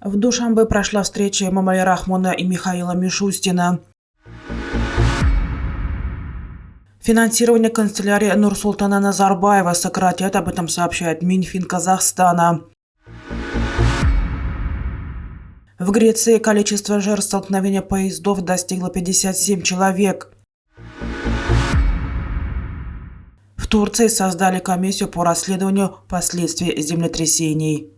В Душанбе прошла встреча Эмомали Рахмона и Михаила Мишустина. Финансирование канцелярии Нурсултана Назарбаева сократят, об этом сообщает Минфин Казахстана. В Греции количество жертв столкновения поездов достигло 57 человек. В Турции создали комиссию по расследованию последствий землетрясений.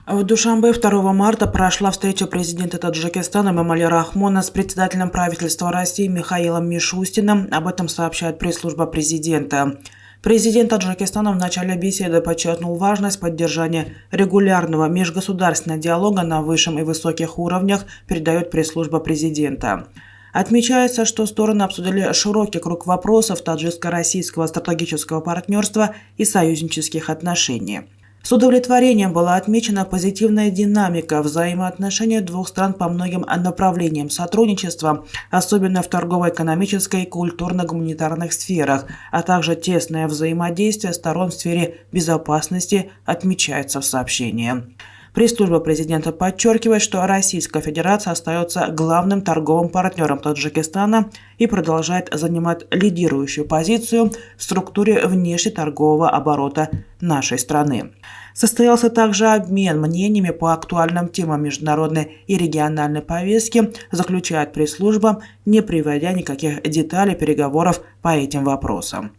В Душанбе 2 марта прошла встреча президента Таджикистана Эмомали Рахмона с председателем правительства России Михаилом Мишустиным. Об этом сообщает пресс-служба президента. Президент Таджикистана в начале беседы подчеркнул важность поддержания регулярного межгосударственного диалога на высшем и высоких уровнях, передает пресс-служба президента. Отмечается, что стороны обсудили широкий круг вопросов таджикско-российского стратегического партнерства и союзнических отношений. С удовлетворением была отмечена позитивная динамика взаимоотношений двух стран по многим направлениям сотрудничества, особенно в торгово-экономической и культурно-гуманитарных сферах, а также тесное взаимодействие сторон в сфере безопасности, отмечается в сообщении. Пресс-служба президента подчеркивает, что Российская Федерация остается главным торговым партнером Таджикистана и продолжает занимать лидирующую позицию в структуре внешнеторгового оборота нашей страны. Состоялся также обмен мнениями по актуальным темам международной и региональной повестки, заключает пресс-служба, не приводя никаких деталей переговоров по этим вопросам.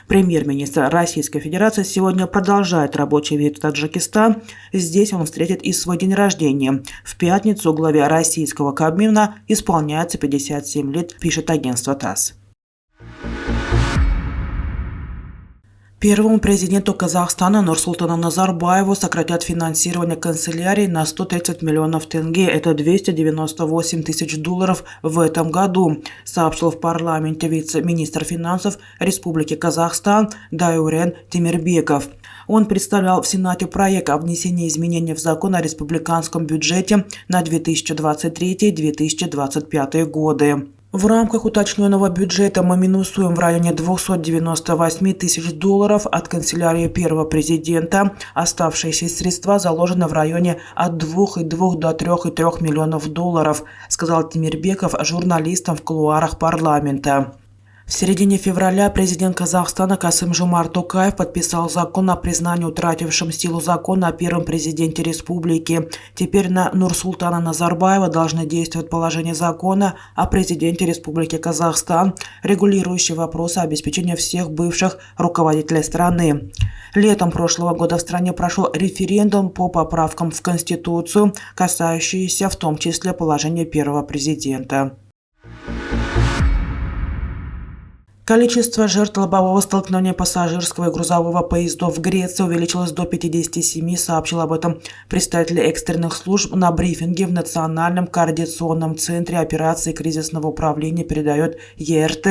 Премьер-министр Российской Федерации сегодня продолжает рабочий визит в Таджикистан. Здесь он встретит и свой день рождения. В пятницу главе российского Кабмина исполняется 57 лет, пишет агентство ТАСС. Первому президенту Казахстана Нурсултану Назарбаеву сократят финансирование канцелярии на 130 миллионов тенге, это $298 тысяч в этом году, сообщил в парламенте вице-министр финансов Республики Казахстан Дайурен Темирбеков. Он представлял в Сенате проект о внесении изменений в закон о республиканском бюджете на 2023-2025 годы. В рамках уточненного бюджета мы минусуем в районе $298 тысяч от канцелярии первого президента. Оставшиеся средства заложены в районе от 2,2 до 3,3 миллионов долларов, сказал Темирбеков журналистам в кулуарах парламента. В середине февраля президент Казахстана Касым-Жомарт Токаев подписал закон о признании утратившим силу закона о первом президенте республики. Теперь на Нурсултана Назарбаева должны действовать положения закона о президенте Республики Казахстан, регулирующие вопросы обеспечения всех бывших руководителей страны. Летом прошлого года в стране прошел референдум по поправкам в Конституцию, касающиеся в том числе положения первого президента. Количество жертв лобового столкновения пассажирского и грузового поездов в Греции увеличилось до 57, сообщил об этом представитель экстренных служб на брифинге в Национальном координационном центре операций кризисного управления, передает ЕРТ.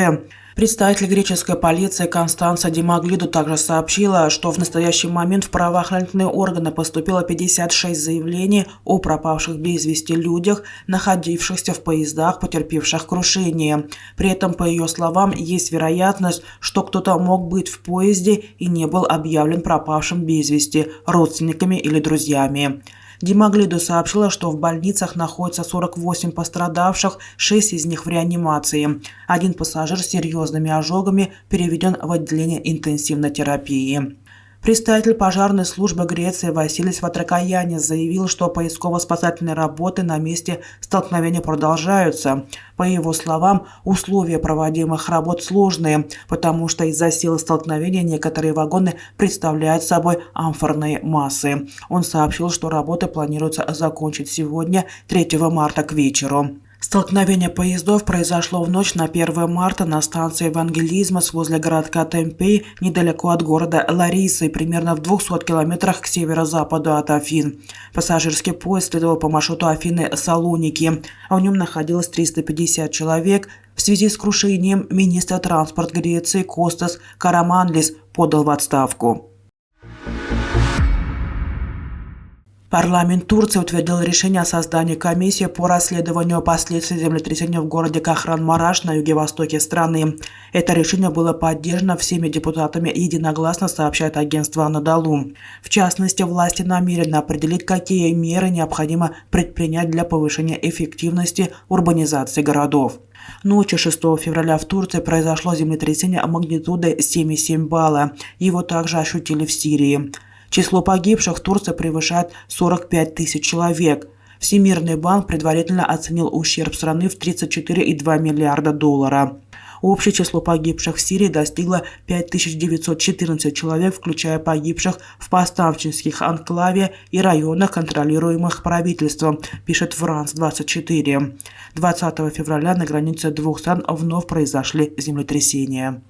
Представитель греческой полиции Констанца Димаглиду также сообщила, что в настоящий момент в правоохранительные органы поступило 56 заявлений о пропавших без вести людях, находившихся в поездах, потерпевших крушение. При этом, по ее словам, есть вероятность, что кто-то мог быть в поезде и не был объявлен пропавшим без вести родственниками или друзьями. Димаглиду сообщила, что в больницах находится 48 пострадавших, 6 из них в реанимации. Один пассажир с серьезными ожогами переведен в отделение интенсивной терапии. Представитель пожарной службы Греции Василис Ватракаянис заявил, что поисково-спасательные работы на месте столкновения продолжаются. По его словам, условия проводимых работ сложные, потому что из-за силы столкновения некоторые вагоны представляют собой амфорные массы. Он сообщил, что работы планируется закончить сегодня, 3 марта к вечеру. Столкновение поездов произошло в ночь на 1 марта на станции Евангелизмос возле городка Темпей, недалеко от города Ларисы, примерно в 200 километрах к северо-западу от Афин. Пассажирский поезд следовал по маршруту Афины-Салоники, а в нем находилось 350 человек. В связи с крушением министр транспорта Греции Костас Караманлис подал в отставку. Парламент Турции утвердил решение о создании комиссии по расследованию последствий землетрясения в городе Кахран-Мараш на юге-востоке страны. Это решение было поддержано всеми депутатами единогласно, сообщает агентство Анадолу. В частности, власти намерены определить, какие меры необходимо предпринять для повышения эффективности урбанизации городов. Ночью 6 февраля в Турции произошло землетрясение магнитудой 7,7 балла. Его также ощутили в Сирии. Число погибших в Турции превышает 45 тысяч человек. Всемирный банк предварительно оценил ущерб страны в 34,2 миллиарда долларов. Общее число погибших в Сирии достигло 5914 человек, включая погибших в повстанческих анклаве и районах, контролируемых правительством, пишет Франс 24. 20 февраля на границе двух стран вновь произошли землетрясения.